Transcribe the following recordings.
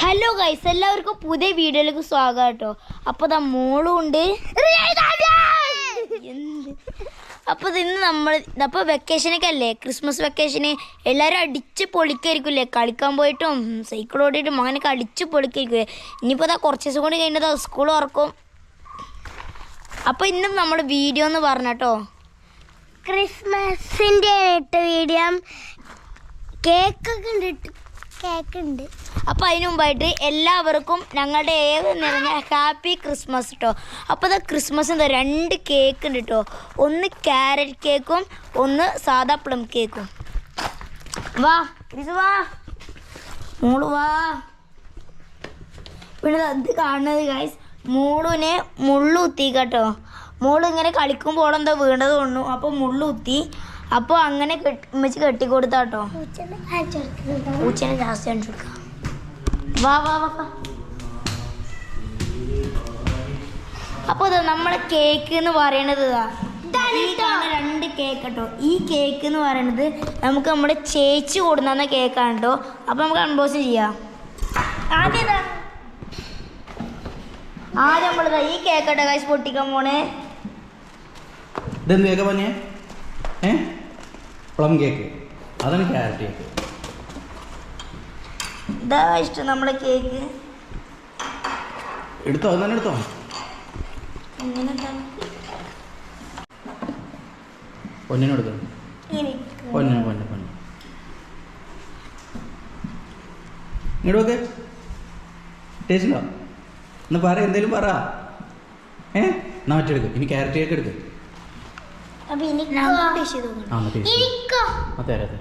Hello guys, എല്ലാവർക്കും പുതിയ വീഡിയോയിലേക്ക് സ്വാഗതം കേട്ടോ. അപ്പോൾ ദാ മോളും ഉണ്ട്. അപ്പോൾ ഇന്ന് നമ്മൾ അപ്പോൾ വെക്കേഷനൊക്കെ അല്ലേ, ക്രിസ്മസ് വെക്കേഷന് എല്ലാവരും അടിച്ച് പൊളിക്കായിരിക്കില്ലേ, കളിക്കാൻ പോയിട്ടും സൈക്കിൾ ഓടിയിട്ടും അങ്ങനെയൊക്കെ അടിച്ച് പൊളിക്കായിരിക്കില്ലേ. ഇനിയിപ്പോൾ അതാ കുറച്ച് ദിവസം കൂടി കഴിഞ്ഞാൽ സ്കൂൾ തുറക്കും. അപ്പോൾ ഇന്നും നമ്മൾ വീഡിയോ എന്ന് പറഞ്ഞട്ടോ ക്രിസ്മസിൻ്റെ വീഡിയോ കേക്ക് ഉണ്ട്. അപ്പോൾ അതിന് മുമ്പായിട്ട് എല്ലാവർക്കും ഞങ്ങളുടെ ഏത് നിറഞ്ഞ ഹാപ്പി ക്രിസ്മസ് കേട്ടോ. അപ്പോൾ അത് ക്രിസ്മസ് എന്താ 2 കേക്ക് ഉണ്ട് കേട്ടോ. ഒന്ന് ക്യാരറ്റ് കേക്കും ഒന്ന് സാദാ പ്ലം കേക്കും. വാ ക്രിസ്, വാ മോള് വാ. പിന്നെ അത് കാണുന്നത് ഗൈസ്, മോളിനെ മുള്ളുത്തി കേട്ടോ. മോള് ഇങ്ങനെ കളിക്കുമ്പോൾ എന്താ വീണ്ടത് കൊണ്ടു, അപ്പോൾ മുള്ളുത്തി. അപ്പോൾ അങ്ങനെ വെച്ച് കെട്ടിക്കൊടുത്താട്ടോ. പൂച്ചനെ ജാസ്തി കാണിച്ചു. വാ വാ വാ. അപ്പോൾ ഇത് നമ്മളെ കേക്ക് എന്ന് പറയണത് ഈ 2 കേക്ക് കേട്ടോ. ഈ കേക്ക് എന്ന് പറയണത് നമുക്ക് നമ്മുടെ ചേച്ചി കൊടുന്ന കേക്കാണ് കേട്ടോ. അപ്പോൾ നമുക്ക് അൺബോക്സ് ചെയ്യാം. ആദ്യം നമ്മളിതാ ഈ കേക്ക് കേട്ടോ ഗൈസ് പൊട്ടിക്കാൻ പോണേ. ഇതെന്ത് കേക്ക് പറഞ്ഞേ? പ്ലം കേക്ക്, അതാണ് ക്യാരറ്റ് കേക്ക്. ഇതാ ഇഷ്ടം നമ്മുടെ കേക്ക്. എടുത്തോ, അത് തന്നെ എടുത്തോ. പൊന്നിനെടുത്തോ, പൊന്നു പൊന്നു പൊന്നു. ഇങ്ങോട്ട് നോക്ക്, ടേസ്റ്റ് ഉണ്ടോ? ഒന്ന് പറ, എന്തേലും പറ. എന്നാ മറ്റെടുക്ക്, ഇനി ക്യാരറ്റ് കേക്ക് എടുക്ക്. അതെ അതെ.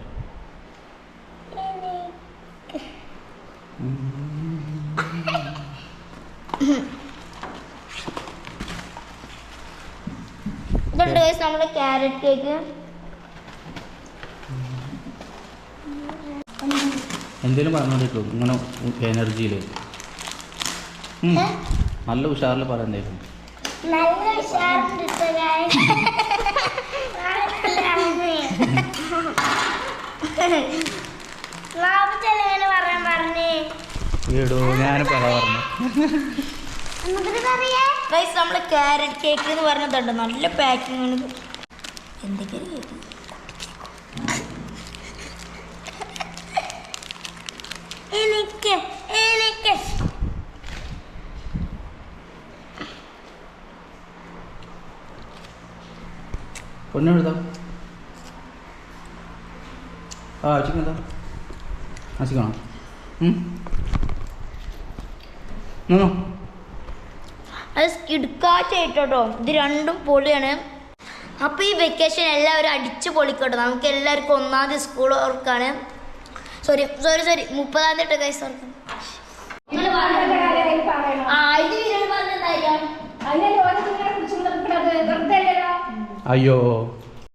ഇതുണ്ട് നമ്മുടെ ക്യാരറ്റ് കേക്ക്. എന്തേലും പറഞ്ഞോണ്ടിട്ടു ഇങ്ങനെ എനർജിയിൽ നല്ല ഉഷാറിൽ പറ. എന്തേലും നല്ല ഉഷാറുണ്ട്. ഞാൻ പറഞ്ഞു നമ്മള് ക്യാരറ്റ് കേക്ക് എന്ന് പറഞ്ഞതുണ്ട്, നല്ല പാക്കിംഗ് ആണ്. എന്തൊക്കെയാണ് കേക്ക്? എനിക്ക് പൊന്നെടുത്തോ. ചിക്കൻ എന്താ ചിക്കണോ? അത് കിടുക്കാച്ചായിട്ടോ. ഇത് 2 പൊളിയാണ്. അപ്പോൾ ഈ വെക്കേഷൻ എല്ലാവരും അടിച്ച് പൊളിക്കട്ടോ. നമുക്ക് എല്ലാവർക്കും 1-ാം തീയതി സ്കൂൾ ഓർക്കാണ്. സോറി 30-ാം തീയതി കൈസ് ഓർക്കാം. അയ്യോ